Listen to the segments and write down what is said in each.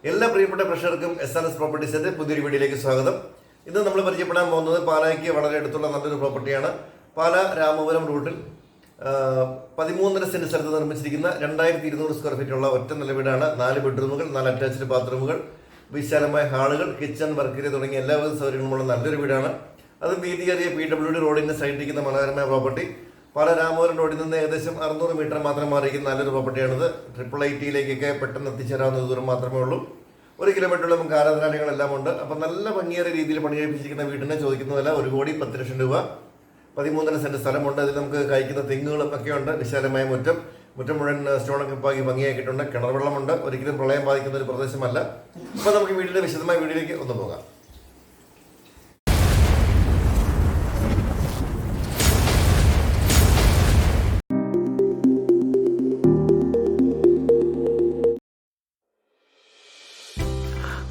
എല്ലാ പ്രിയപ്പെട്ട പ്രേക്ഷകർക്കും SNS പ്രോപ്പർട്ടീസിന്റെ പുതിയൊരു വീഡിയോയിലേക്ക് സ്വാഗതം. ഇന്ന് നമ്മൾ പരിചയപ്പെടാൻ പോകുന്നത് പാലായ്ക്ക് വളരെ അടുത്തുള്ള നല്ലൊരു പ്രോപ്പർട്ടിയാണ്. പാല രാമപുരം റൂട്ടിൽ 13.5 സെന്റ് സ്ഥലത്ത് നിർമ്മിച്ചിരിക്കുന്ന 2200 സ്ക്വയർ ഫീറ്റ് ഉള്ള ഒറ്റ നില വീടാണ്. 4 ബെഡ്റൂമുകൾ, 4 അറ്റാച്ച്ഡ് ബാത്റൂമുകൾ, വിശാലമായ ഹാളുകൾ, കിച്ചൺ, വർക്കേരിയ തുടങ്ങിയ എല്ലാവിധ സൗകര്യങ്ങളുമുള്ള നല്ലൊരു വീടാണ്. അത് വീതിയേറിയ PWD റോഡിന്റെ സൈഡിലിരിക്കുന്ന മനോഹരമായ പ്രോപ്പർട്ടി. പാല രാമപുരം റോഡിൽ നിന്ന് ഏകദേശം 600 മീറ്റർ മാത്രം മാറിയിരിക്കുന്ന നല്ലൊരു പ്രോപ്പർട്ടിയാണിത്. IITയിലേക്കൊക്കെ പെട്ടെന്ന് എത്തിച്ചേരാവുന്ന ദൂരം മാത്രമേ ഉള്ളൂ. 1 കിലോമീറ്ററോളം നമുക്ക് ആരാധനാലയങ്ങളെല്ലാം ഉണ്ട്. അപ്പം നല്ല ഭംഗിയേറിയ രീതിയിൽ പണികഴിപ്പിച്ചിരിക്കുന്ന വീടിനെ ചോദിക്കുന്ന വില 1,10,00,000 രൂപ. 13.5 സെന്റ് സ്ഥലമുണ്ട്. അതിൽ നമുക്ക് കഴിക്കുന്ന തെങ്ങുകളും ഒക്കെ ഉണ്ട്. വിശാലമായ മുറ്റം മുഴുവൻ സ്റ്റോണൊക്കെ പാകി ഭംഗിയാക്കിയിട്ടുണ്ട്. കിണർ വെള്ളമുണ്ട്. ഒരിക്കലും പ്രളയം ബാധിക്കുന്ന ഒരു പ്രദേശമല്ല. അപ്പോൾ നമുക്ക് വീടിൻ്റെ വിശദമായ വീഡിയോയിലേക്ക് ഒന്ന് പോകാം.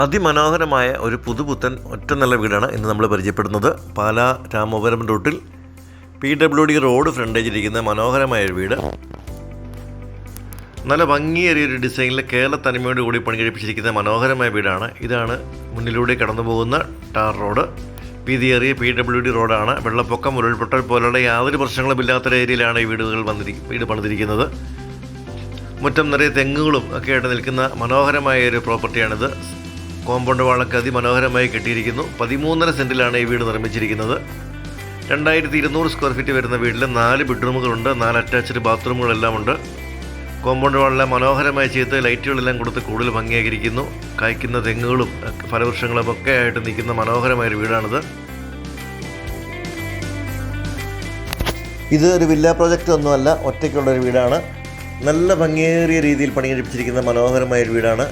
അതിമനോഹരമായ ഒരു പുതുപുത്തൻ ഒറ്റ നല്ല വീടാണ് ഇന്ന് നമ്മൾ പരിചയപ്പെടുന്നത്. പാല രാമപുരം റൂട്ടിൽ PWD റോഡ് ഫ്രണ്ടേജിലിരിക്കുന്ന മനോഹരമായ ഒരു വീട്. നല്ല ഭംഗിയേറിയൊരു ഡിസൈനിൽ കേരള തനിമയോട് കൂടി പണികഴിപ്പിച്ചിരിക്കുന്ന മനോഹരമായ വീടാണ്. ഇതാണ് മുന്നിലൂടെ കടന്നു പോകുന്ന ടാർ റോഡ്. വീതിയേറിയ PWD റോഡാണ്. വെള്ളപ്പൊക്കം, ഉരുൾപൊട്ടൽ പോലുള്ള യാതൊരു പ്രശ്നങ്ങളുമില്ലാത്തൊരു ഏരിയയിലാണ് ഈ വീട് പണിതിരിക്കുന്നത്. മുറ്റം നിറയെ തെങ്ങുകളും ഒക്കെ ആയിട്ട് നിൽക്കുന്ന മനോഹരമായ ഒരു പ്രോപ്പർട്ടിയാണിത്. കോമ്പൗണ്ട് വാളൊക്കെ അതിമനോഹരമായി കെട്ടിയിരിക്കുന്നു. 13.5 സെൻറ്റിലാണ് ഈ വീട് നിർമ്മിച്ചിരിക്കുന്നത്. 2200 സ്ക്വയർ ഫീറ്റ് വരുന്ന വീട്ടിൽ 4 ബെഡ്റൂമുകളുണ്ട്, 4 അറ്റാച്ച്ഡ് ബാത്റൂമുകളെല്ലാം ഉണ്ട്. കോമ്പൗണ്ട് വാളെല്ലാം മനോഹരമായി ചെയ്ത് ലൈറ്റുകളെല്ലാം കൊടുത്ത് കൂടുതൽ ഭംഗിയാക്കിയിരിക്കുന്നു. കായ്ക്കുന്ന തെങ്ങുകളും ഫലവൃക്ഷങ്ങളും ഒക്കെ ആയിട്ട് നിൽക്കുന്ന മനോഹരമായൊരു വീടാണിത്. ഇത് ഒരു വില്ല പ്രോജക്റ്റ് ഒന്നുമല്ല, ഒറ്റയ്ക്കുള്ളൊരു വീടാണ്. നല്ല ഭംഗിയേറിയ രീതിയിൽ പണികഴിപ്പിച്ചിരിക്കുന്ന മനോഹരമായൊരു വീടാണ്.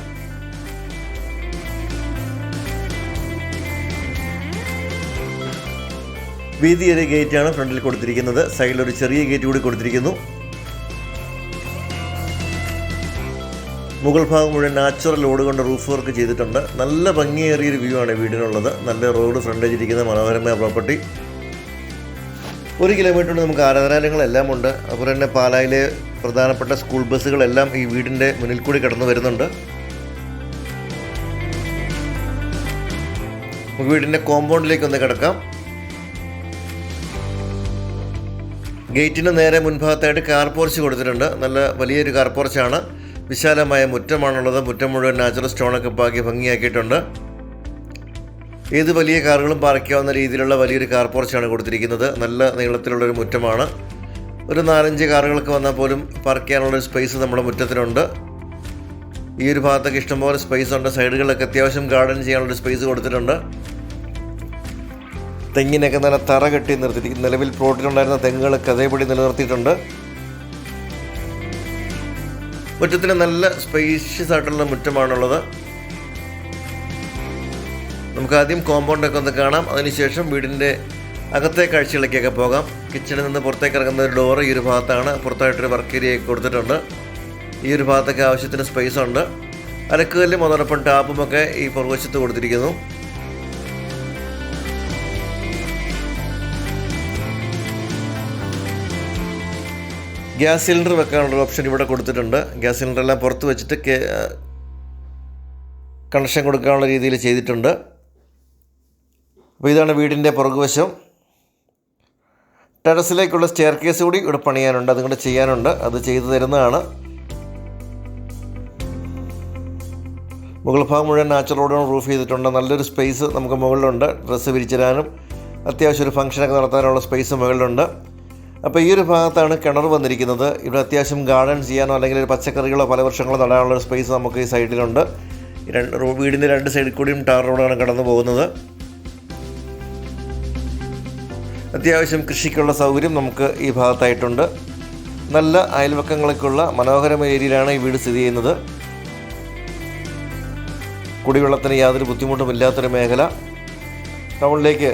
വീതിയേറിയ ഗേറ്റാണ് ഫ്രണ്ടിൽ കൊടുത്തിരിക്കുന്നത്. സൈഡിൽ ഒരു ചെറിയ ഗേറ്റ് കൂടി കൊടുത്തിരിക്കുന്നു. മുകൾ ഭാഗം മുഴുവൻ നാച്ചുറൽ ഓട് കൊണ്ട് റൂഫ് വർക്ക് ചെയ്തിട്ടുണ്ട്. നല്ല ഭംഗിയേറിയൊരു വ്യൂ ആണ് വീടിനുള്ളത്. നല്ല റോഡ് ഫ്രണ്ടേജ് ഇരിക്കുന്ന മനോഹരമായ പ്രോപ്പർട്ടി. 1 കിലോമീറ്ററിൽ നമുക്ക് ആരാധനാലയങ്ങളെല്ലാം ഉണ്ട്. അതുപോലെ തന്നെ പാലായിലെ പ്രധാനപ്പെട്ട സ്കൂൾ ബസ്സുകളെല്ലാം ഈ വീടിൻ്റെ മുന്നിൽ കൂടി കടന്നു വരുന്നുണ്ട്. വീടിൻ്റെ കോമ്പൗണ്ടിലേക്ക് ഒന്ന് കിടക്കാം. ഗേറ്റിന് നേരെ മുൻഭാഗത്തായിട്ട് കാർ പോർച്ച് കൊടുത്തിട്ടുണ്ട്. നല്ല വലിയൊരു കാർ പോർച്ചാണ്. വിശാലമായ മുറ്റമാണുള്ളത്. മുറ്റം മുഴുവൻ നാച്ചുറൽ സ്റ്റോണൊക്കെ പാകി ഭംഗിയാക്കിയിട്ടുണ്ട്. ഏത് വലിയ കാറുകളും പാർക്ക് ചെയ്യാവുന്ന രീതിയിലുള്ള വലിയൊരു കാർ പോർച്ചാണ് കൊടുത്തിരിക്കുന്നത്. നല്ല നീളത്തിലുള്ളൊരു മുറ്റമാണ്. ഒരു 4-5 കാറുകൾക്ക് വന്നാൽ പോലും പാർക്ക് ചെയ്യാനുള്ളൊരു സ്പേസ് നമ്മുടെ മുറ്റത്തിനുണ്ട്. ഈ ഒരു ഭാഗത്തൊക്കെ ഇഷ്ടംപോലെ സ്പേസ് ഉണ്ട്. സൈഡുകളിലൊക്കെ അത്യാവശ്യം ഗാർഡൻ ചെയ്യാനുള്ളൊരു സ്പേസ് കൊടുത്തിട്ടുണ്ട്. തെങ്ങിനൊക്കെ നല്ല തറ കെട്ടി നിർത്തിയിരിക്കും. നിലവിൽ പ്ലോട്ടിലുണ്ടായിരുന്ന തെങ്ങുകളൊക്കെ അതേപടി നിലനിർത്തിയിട്ടുണ്ട്. മുറ്റത്തിന് നല്ല സ്പേഷ്യസ് ആയിട്ടുള്ള മുറ്റമാണുള്ളത്. നമുക്ക് ആദ്യം കോമ്പൗണ്ടൊക്കെ ഒന്ന് കാണാം. അതിനുശേഷം വീടിൻ്റെ അകത്തെ കാഴ്ചകളിലേക്കൊക്കെ പോകാം. കിച്ചണിൽ നിന്ന് പുറത്തേക്ക് ഇറങ്ങുന്ന ഒരു ഡോറ് ഈ ഒരു ഭാഗത്താണ്. പുറത്തായിട്ടൊരു വർക്ക് ഏരിയ കൊടുത്തിട്ടുണ്ട്. ഈ ഒരു ഭാഗത്തൊക്കെ ആവശ്യത്തിന് സ്പേസ് ഉണ്ട്. അലക്കുകല്ലും അതോടൊപ്പം ടാപ്പുമൊക്കെ ഈ പുറകുവശത്ത് കൊടുത്തിരിക്കുന്നു. ഗ്യാസ് സിലിണ്ടർ വെക്കാനുള്ള ഓപ്ഷൻ ഇവിടെ കൊടുത്തിട്ടുണ്ട്. ഗ്യാസ് സിലിണ്ടറെല്ലാം പുറത്ത് വെച്ചിട്ട് കണക്ഷൻ കൊടുക്കാനുള്ള രീതിയിൽ ചെയ്തിട്ടുണ്ട്. അപ്പോൾ ഇതാണ് വീടിൻ്റെ പുറകുവശം. ടെറസിലേക്കുള്ള സ്റ്റെയർ കേസ് കൂടി ഇവിടെ പണിയാനുണ്ട്. അതും കൂടെ ചെയ്യാനുണ്ട്. അത് ചെയ്തു തരുന്നതാണ്. മുകൾ ഭാഗം മുഴുവൻ നാച്ചുറൽ റോഡാണ് റൂഫ് ചെയ്തിട്ടുണ്ട്. നല്ലൊരു സ്പേസ് നമുക്ക് മുകളിലുണ്ട്. ഡ്രസ്സ് വിരിച്ചിടാനും അത്യാവശ്യം ഒരു ഫംഗ്ഷനൊക്കെ നടത്താനുള്ള സ്പേസ് മുകളിലുണ്ട്. അപ്പോൾ ഈ ഒരു ഭാഗത്താണ് കിണർ വന്നിരിക്കുന്നത്. ഇവിടെ അത്യാവശ്യം ഗാർഡൻ ചെയ്യാനോ അല്ലെങ്കിൽ ഒരു പച്ചക്കറികളോ ഫലവൃക്ഷങ്ങളോ നടാനുള്ളൊരു സ്പേസ് നമുക്ക് ഈ സൈഡിലുണ്ട്. വീടിൻ്റെ 2 സൈഡിൽ കൂടിയും ടാർ റോഡാണ് കടന്നു പോകുന്നത്. അത്യാവശ്യം കൃഷിക്കുള്ള സൗകര്യം നമുക്ക് ഈ ഭാഗത്തായിട്ടുണ്ട്. നല്ല അയൽവക്കങ്ങളൊക്കെയുള്ള മനോഹരമായ ഏരിയയിലാണ് ഈ വീട് സ്ഥിതി ചെയ്യുന്നത്. കുടിവെള്ളത്തിന് യാതൊരു ബുദ്ധിമുട്ടുമില്ലാത്തൊരു മേഖല. ടൗണിലേക്ക്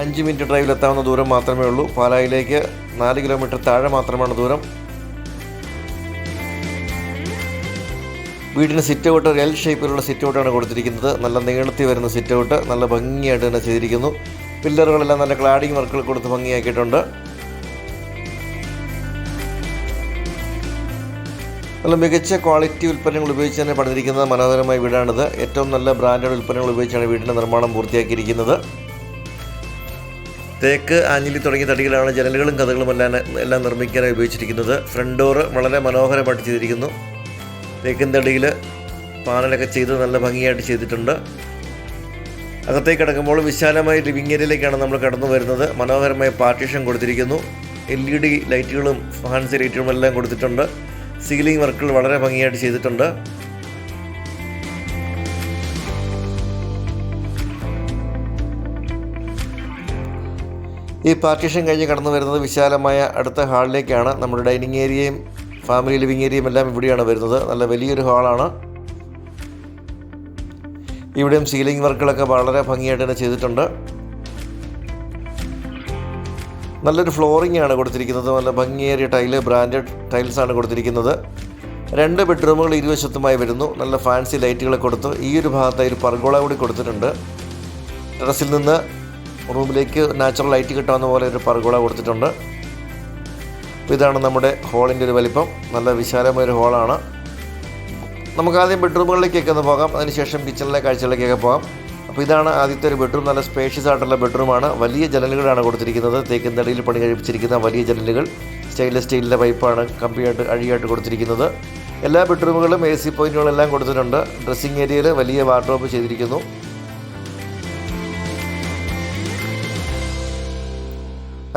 5 മിനിറ്റ് ഡ്രൈവിലെത്താവുന്ന ദൂരം മാത്രമേ ഉള്ളൂ. പാലായിലേക്ക് 4 കിലോമീറ്റർ താഴെ മാത്രമാണ് ദൂരം. വീടിന് സിറ്റ് ഔട്ട് ഒരു L ഷേപ്പിലുള്ള സിറ്റ് ഔട്ടാണ് കൊടുത്തിരിക്കുന്നത്. നല്ല നീളത്തിൽ വരുന്ന സിറ്റ് ഔട്ട് നല്ല ഭംഗിയായിട്ട് തന്നെ ചെയ്തിരിക്കുന്നു. പില്ലറുകളെല്ലാം നല്ല ക്ലാഡിങ് വർക്കുകൾ കൊടുത്ത് ഭംഗിയാക്കിയിട്ടുണ്ട്. നല്ല മികച്ച ക്വാളിറ്റി ഉൽപ്പന്നങ്ങൾ ഉപയോഗിച്ച് തന്നെ പണിതിരിക്കുന്ന മനോഹരമായ വീടാണിത്. ഏറ്റവും നല്ല ബ്രാൻഡഡ് ഉൽപ്പന്നങ്ങൾ ഉപയോഗിച്ചാണ് വീടിൻ്റെ നിർമ്മാണം പൂർത്തിയാക്കിയിരിക്കുന്നത്. തേക്ക്, ആഞ്ഞിലി തുടങ്ങിയ തടികളാണ് ജനലുകളും കതകളും എല്ലാം നിർമ്മിക്കാനായി ഉപയോഗിച്ചിരിക്കുന്നത്. ഫ്രണ്ട് ഡോറ് വളരെ മനോഹരമായിട്ട് ചെയ്തിരിക്കുന്നു. തേക്കിൻ തടിയിൽ പാനലൊക്കെ ചെയ്ത് നല്ല ഭംഗിയായിട്ട് ചെയ്തിട്ടുണ്ട്. അകത്തേക്ക് കിടക്കുമ്പോൾ വിശാലമായ ലിവിംഗ് ഏരിയയിലേക്കാണ് നമ്മൾ കടന്നു വരുന്നത്. മനോഹരമായ പാർട്ടീഷൻ കൊടുത്തിരിക്കുന്നു. LED ലൈറ്റുകളും ഫാൻസി ലൈറ്റുകളും എല്ലാം കൊടുത്തിട്ടുണ്ട്. സീലിംഗ് വർക്കുകൾ വളരെ ഭംഗിയായിട്ട് ചെയ്തിട്ടുണ്ട്. ഈ പാർട്ടീഷൻ കഴിഞ്ഞ് കടന്നു വരുന്നത് വിശാലമായ അടുത്ത ഹാളിലേക്കാണ്. നമ്മുടെ ഡൈനിങ് ഏരിയയും ഫാമിലി ലിവിംഗ് ഏരിയയും എല്ലാം ഇവിടെയാണ് വരുന്നത്. നല്ല വലിയൊരു ഹാളാണ്. ഇവിടെയും സീലിംഗ് വർക്കുകളൊക്കെ വളരെ ഭംഗിയായിട്ട് തന്നെ ചെയ്തിട്ടുണ്ട്. നല്ലൊരു ഫ്ലോറിംഗ് ആണ് കൊടുത്തിരിക്കുന്നത്. നല്ല ഭംഗിയേറിയ ബ്രാൻഡഡ് ടൈൽസാണ് കൊടുത്തിരിക്കുന്നത്. 2 ബെഡ്റൂമുകൾ ഇരുവശത്തുമായി വരുന്നു. നല്ല ഫാൻസി ലൈറ്റുകൾ കൊടുത്ത് ഈ ഒരു ഭാഗത്തായി ഒരു പർഗോള കൂടി കൊടുത്തിട്ടുണ്ട്. ടെറസിൽ നിന്ന് റൂമിലേക്ക് നാച്ചുറൽ ലൈറ്റ് കിട്ടാവുന്ന പോലെ ഒരു പർഗോള കൊടുത്തിട്ടുണ്ട്. ഇതാണ് നമ്മുടെ ഹോളിൻ്റെ ഒരു വലിപ്പം. നല്ല വിശാലമായൊരു ഹോളാണ്. നമുക്ക് ആദ്യം ബെഡ്റൂമുകളിലേക്കൊക്കെ ഒന്ന് പോകാം. അതിനുശേഷം കിച്ചണിലെ കാഴ്ചകളിലേക്കൊക്കെ പോകാം. അപ്പോൾ ഇതാണ് ആദ്യത്തെ ഒരു ബെഡ്റൂം. നല്ല സ്പേഷ്യസ് ആയിട്ടുള്ള ബെഡ്റൂമാണ്. വലിയ ജനലുകളാണ് കൊടുത്തിരിക്കുന്നത്. തേക്കിൻ തടിയിൽ പണി കഴിപ്പിച്ചിരിക്കുന്ന വലിയ ജനലുകൾ. സ്റ്റെയിൻലെസ് സ്റ്റീലിൻ്റെ പൈപ്പാണ് കമ്പിയായിട്ട് അഴിയായിട്ട് കൊടുത്തിരിക്കുന്നത്. എല്ലാ ബെഡ്റൂമുകളിലും AC പോയിന്റുകളെല്ലാം കൊടുത്തിട്ടുണ്ട്. ഡ്രസ്സിംഗ് ഏരിയയിൽ വലിയ വാർഡ്രോബ് ചെയ്തിരിക്കുന്നു.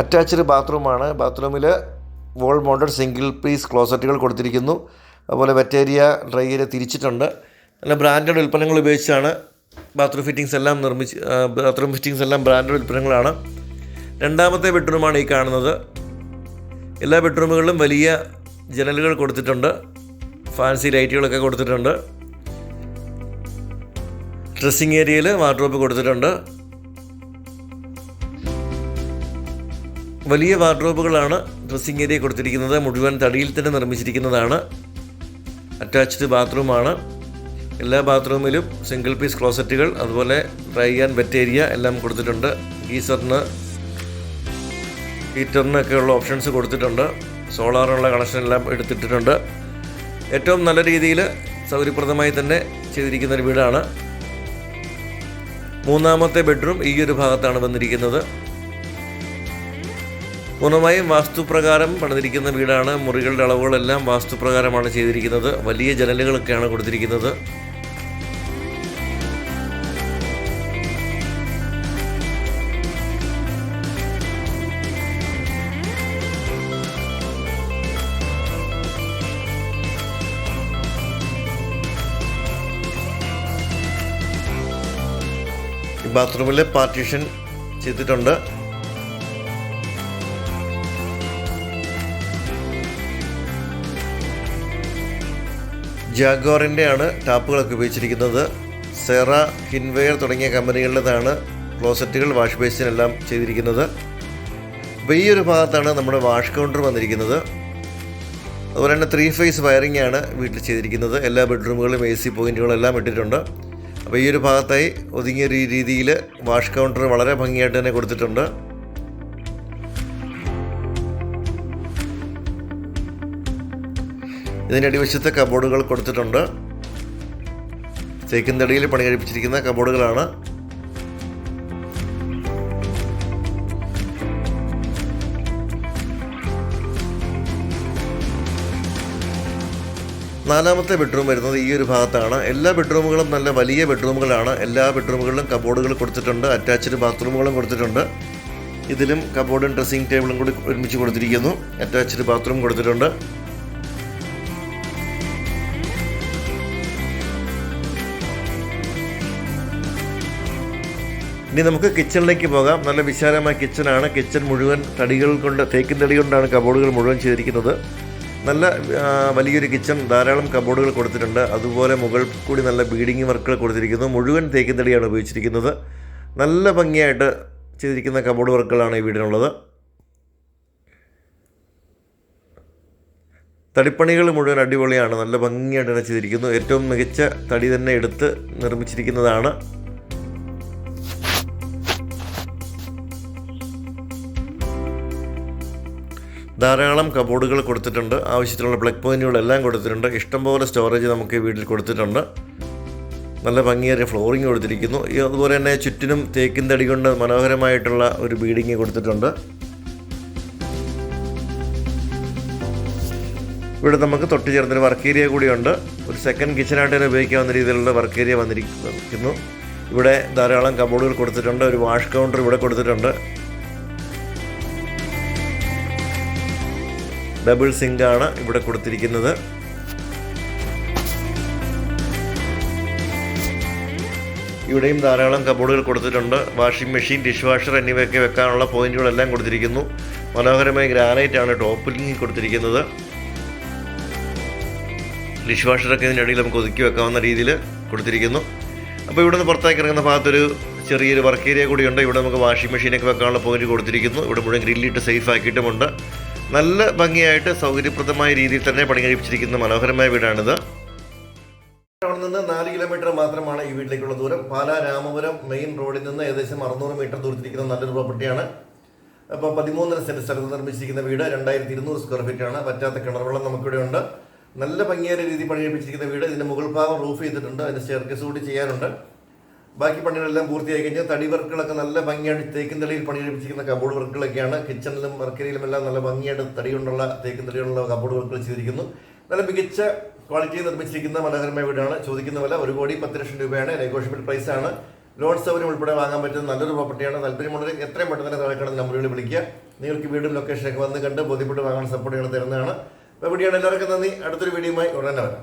അറ്റാച്ച്ഡ് ബാത്റൂമാണ്. ബാത്റൂമിൽ വോൾ മൗണ്ടഡ് സിംഗിൾ പീസ് ക്ലോസറ്റുകൾ കൊടുത്തിരിക്കുന്നു. അതുപോലെ വെറ്റ് ഏരിയ, ഡ്രൈ ഏരിയ തിരിച്ചിട്ടുണ്ട്. നല്ല ബ്രാൻഡഡ് ഉൽപ്പന്നങ്ങൾ ഉപയോഗിച്ചാണ് ബാത്റൂം ഫിറ്റിങ്സ് എല്ലാം ബ്രാൻഡഡ് ഉൽപ്പന്നങ്ങളാണ്. രണ്ടാമത്തെ ബെഡ്റൂമാണ് ഈ കാണുന്നത്. എല്ലാ ബെഡ്റൂമുകളിലും വലിയ ജനലുകൾ കൊടുത്തിട്ടുണ്ട്. ഫാൻസി ലൈറ്റുകളൊക്കെ കൊടുത്തിട്ടുണ്ട്. ഡ്രസ്സിംഗ് ഏരിയയിൽ വാർഡ്രോബ് കൊടുത്തിട്ടുണ്ട്. വലിയ വാർഡ്രോബുകളാണ് ഡ്രസ്സിംഗ് ഏരിയ കൊടുത്തിരിക്കുന്നത്. മുഴുവൻ തടിയിൽ തന്നെ നിർമ്മിച്ചിരിക്കുന്നതാണ്. അറ്റാച്ച്ഡ് ബാത്റൂമാണ്. എല്ലാ ബാത്റൂമിലും സിംഗിൾ പീസ് ക്ലോസറ്റുകൾ, അതുപോലെ ഡ്രൈ ആൻഡ് വെറ്റ് ഏരിയ എല്ലാം കൊടുത്തിട്ടുണ്ട്. ഹീറ്ററിനൊക്കെയുള്ള ഓപ്ഷൻസ് കൊടുത്തിട്ടുണ്ട്. സോളാറിനുള്ള കണക്ഷൻ എല്ലാം എടുത്തിട്ടുണ്ട്. ഏറ്റവും നല്ല രീതിയിൽ സൗകര്യപ്രദമായി തന്നെ ചെയ്തിരിക്കുന്ന ഒരു വീടാണ്. മൂന്നാമത്തെ ബെഡ്റൂം ഈ ഒരു ഭാഗത്താണ് വന്നിരിക്കുന്നത്. പൂർണ്ണമായും വാസ്തുപ്രകാരം പണിതിരിക്കുന്ന വീടാണ്. മുറികളുടെ അളവുകളെല്ലാം വാസ്തുപ്രകാരമാണ് ചെയ്തിരിക്കുന്നത്. വലിയ ജനലുകളൊക്കെയാണ് കൊടുത്തിരിക്കുന്നത്. ഈ ബാത്റൂമിൽ പാർട്ടീഷൻ ചെയ്തിട്ടുണ്ട്. ജാഗ്വാറിൻ്റെ ആണ് ടാപ്പുകളൊക്കെ ഉപയോഗിച്ചിരിക്കുന്നത്. സെറ, ഹിൻവെയർ തുടങ്ങിയ കമ്പനികളുടേതാണ് ക്ലോസറ്റുകൾ, വാഷ് ബേസിൻ എല്ലാം ചെയ്തിരിക്കുന്നത്. അപ്പോൾ ഈ ഒരു ഭാഗത്താണ് നമ്മുടെ വാഷ് കൗണ്ടർ വന്നിരിക്കുന്നത്. അതുപോലെ തന്നെ 3 ഫേസ് വയറിംഗ് ആണ് വീട്ടിൽ ചെയ്തിരിക്കുന്നത്. എല്ലാ ബെഡ്റൂമുകളിലും AC പോയിന്റുകളെല്ലാം ഇട്ടിട്ടുണ്ട്. അപ്പോൾ ഈ ഒരു ഭാഗത്തായി ഒതുങ്ങിയ രീതിയിൽ വാഷ് കൗണ്ടർ വളരെ ഭംഗിയായിട്ട് തന്നെ കൊടുത്തിട്ടുണ്ട്. ഇതിൻ്റെ അടിവശത്ത് കബോർഡുകൾ കൊടുത്തിട്ടുണ്ട്. തേക്കിൻ തടിയിൽ പണി കഴിപ്പിച്ചിരിക്കുന്ന കബോർഡുകളാണ്. നാലാമത്തെ ബെഡ്റൂം വരുന്നത് ഈ ഒരു ഭാഗത്താണ്. എല്ലാ ബെഡ്റൂമുകളും നല്ല വലിയ ബെഡ്റൂമുകളാണ്. എല്ലാ ബെഡ്റൂമുകളിലും കബോർഡുകൾ കൊടുത്തിട്ടുണ്ട്. അറ്റാച്ച്ഡ് ബാത്റൂമുകളും കൊടുത്തിട്ടുണ്ട്. ഇതിലും കബോർഡും ഡ്രസ്സിംഗ് ടേബിളും കൂടി ഒരുമിച്ച് കൊടുത്തിരിക്കുന്നു. അറ്റാച്ച്ഡ് ബാത്റൂം കൊടുത്തിട്ടുണ്ട്. ഇനി നമുക്ക് കിച്ചണിലേക്ക് പോകാം. നല്ല വിശാലമായ കിച്ചണാണ്. കിച്ചൺ മുഴുവൻ തേക്കിൻ തടി കൊണ്ടാണ് കബോർഡുകൾ മുഴുവൻ ചെയ്തിരിക്കുന്നത്. നല്ല വലിയൊരു കിച്ചൺ, ധാരാളം കബോർഡുകൾ കൊടുത്തിട്ടുണ്ട്. അതുപോലെ മുകൾ കൂടി നല്ല ബീഡിങ് വർക്കുകൾ കൊടുത്തിരിക്കുന്നു. മുഴുവൻ തേക്കിൻ തടിയാണ് ഉപയോഗിച്ചിരിക്കുന്നത്. നല്ല ഭംഗിയായിട്ട് ചെയ്തിരിക്കുന്ന കബോർഡ് വർക്കുകളാണ് ഈ വീടിനുള്ളത്. തടിപ്പണികൾ മുഴുവൻ അടിപൊളിയാണ്. നല്ല ഭംഗിയായിട്ട് തന്നെ ചെയ്തിരിക്കുന്നു. ഏറ്റവും മികച്ച തടി തന്നെ എടുത്ത് നിർമ്മിച്ചിരിക്കുന്നതാണ്. ധാരാളം കബോർഡുകൾ കൊടുത്തിട്ടുണ്ട്. ആവശ്യത്തിനുള്ള പ്ലഗ് പോയിന്റുകളെല്ലാം കൊടുത്തിട്ടുണ്ട്. ഇഷ്ടംപോലെ സ്റ്റോറേജ് നമുക്ക് ഈ വീട്ടിൽ കൊടുത്തിട്ടുണ്ട്. നല്ല ഭംഗിയേറിയ ഫ്ലോറിങ് കൊടുത്തിരിക്കുന്നു. അതുപോലെ തന്നെ ചുറ്റിനും തേക്കിൻ തടി കൊണ്ട് മനോഹരമായിട്ടുള്ള ഒരു ബീഡിങ് കൊടുത്തിട്ടുണ്ട്. ഇവിടെ നമുക്ക് തൊട്ട് ചേർന്നൊരു വർക്ക് ഏരിയ കൂടിയുണ്ട്. ഒരു സെക്കൻഡ് കിച്ചനായിട്ട് തന്നെ ഉപയോഗിക്കാവുന്ന രീതിയിലുള്ള വർക്ക് ഏരിയ വന്നിരിക്കുന്നു. ഇവിടെ ധാരാളം കബോർഡുകൾ കൊടുത്തിട്ടുണ്ട്. ഒരു വാഷ് കൗണ്ടർ ഇവിടെ കൊടുത്തിട്ടുണ്ട്. ഡബിൾ സിങ്കാണ് ഇവിടെ കൊടുത്തിരിക്കുന്നത്. ഇവിടെയും ധാരാളം കബോർഡുകൾ കൊടുത്തിട്ടുണ്ട്. വാഷിംഗ് മെഷീൻ, ഡിഷ് വാഷർ എന്നിവയൊക്കെ വെക്കാനുള്ള പോയിന്റുകളെല്ലാം കൊടുത്തിരിക്കുന്നു. മനോഹരമായ ഗ്രാനൈറ്റാണ് ടോപ്പിലിംഗ് കൊടുത്തിരിക്കുന്നത്. ഡിഷ് വാഷറൊക്കെ ഇതിനിടയിൽ നമുക്ക് ഒതുക്കി വെക്കാവുന്ന രീതിയിൽ കൊടുത്തിരിക്കുന്നു. അപ്പോൾ ഇവിടെ നിന്ന് പുറത്തേക്ക് ഇറങ്ങുന്ന ഭാഗത്തൊരു ചെറിയൊരു വർക്ക് ഏരിയ കൂടിയുണ്ട്. ഇവിടെ നമുക്ക് വാഷിംഗ് മെഷീനൊക്കെ വെക്കാനുള്ള പോയിന്റ് കൊടുത്തിരിക്കുന്നു. ഇവിടെ മുഴുവൻ ഗ്രില്ലിട്ട് സേഫ് ആക്കിയിട്ടുമുണ്ട്. നല്ല ഭംഗിയായിട്ട് സൗകര്യപ്രദമായ രീതിയിൽ തന്നെ പണി കഴിപ്പിച്ചിരിക്കുന്ന മനോഹരമായ വീടാണിത്. അവിടെ നിന്ന് 4 കിലോമീറ്റർ മാത്രമാണ് ഈ വീട്ടിലേക്കുള്ള ദൂരം. പാലാ രാമപുരം മെയിൻ റോഡിൽ നിന്ന് ഏകദേശം 600 മീറ്റർ ദൂരത്തിരിക്കുന്ന നല്ലൊരു പ്രോപ്പർട്ടിയാണ്. അപ്പോൾ 13 സെന്റ് സ്ഥലത്ത് നിർമ്മിച്ചിരിക്കുന്ന വീട് 2200 സ്ക്വയർ ഫീറ്റ് ആണ്. പറ്റാത്ത കിണർവെള്ളം നമുക്കിവിടെ ഉണ്ട്. നല്ല ഭംഗിയായ രീതിയിൽ പണി കഴിപ്പിച്ചിരിക്കുന്ന വീട്. ഇതിൻ്റെ മുകൾ ഭാഗം റൂഫ് ചെയ്തിട്ടുണ്ട്. അതിൻ്റെ സ്റ്റെയർകേസ് കൂടി ചെയ്യാനുണ്ട്. ബാക്കി പണികളെല്ലാം പൂർത്തിയായി കഴിഞ്ഞാൽ തടി വർക്കുകളൊക്കെ നല്ല ഭംഗിയായിട്ട് തേക്കിൻ തടിയിൽ പണി കഴിപ്പിച്ചിരിക്കുന്ന കബോർഡ് വർക്കുകളൊക്കെയാണ്. കിച്ചണിലും വർക്കേരിയിലും എല്ലാം നല്ല ഭംഗിയായിട്ട് തടി കൊണ്ടുള്ള തേക്കിൻ തടികളുള്ള കബോർഡ് വർക്കുകൾ ചെയ്തിരിക്കുന്നു. നല്ല മികച്ച ക്വാളിറ്റി നിർമ്മിച്ചിരിക്കുന്ന മനോഹരമായ വീടാണ്. ചോദിക്കുന്ന വില 1,10,00,000 രൂപയാണ്. നെഗോഷ്യബിൾ പ്രൈസ് ആണ്. ലോൺ സൗകര്യം ഉൾപ്പെടെ വാങ്ങാൻ പറ്റുന്ന നല്ലൊരു പ്രോപ്പർട്ടിയാണ്. താല്പര്യമുള്ളവർ എത്രയും പെട്ടെന്ന് തന്നെ താഴെ കാണുന്ന നമ്പറുകളിൽ വിളിക്കുക. നിങ്ങൾക്ക് വീടും ലൊക്കേഷനൊക്കെ വന്ന് കണ്ട് ബോധ്യപ്പെട്ട് വാങ്ങാൻ സപ്പോർട്ടുകൾ തരുന്നതാണ്. അപ്പോൾ വീഡിയോയാണ്. എല്ലാവർക്കും നന്ദി. അടുത്തൊരു വീഡിയോയുമായി ഉടനെ വരാം.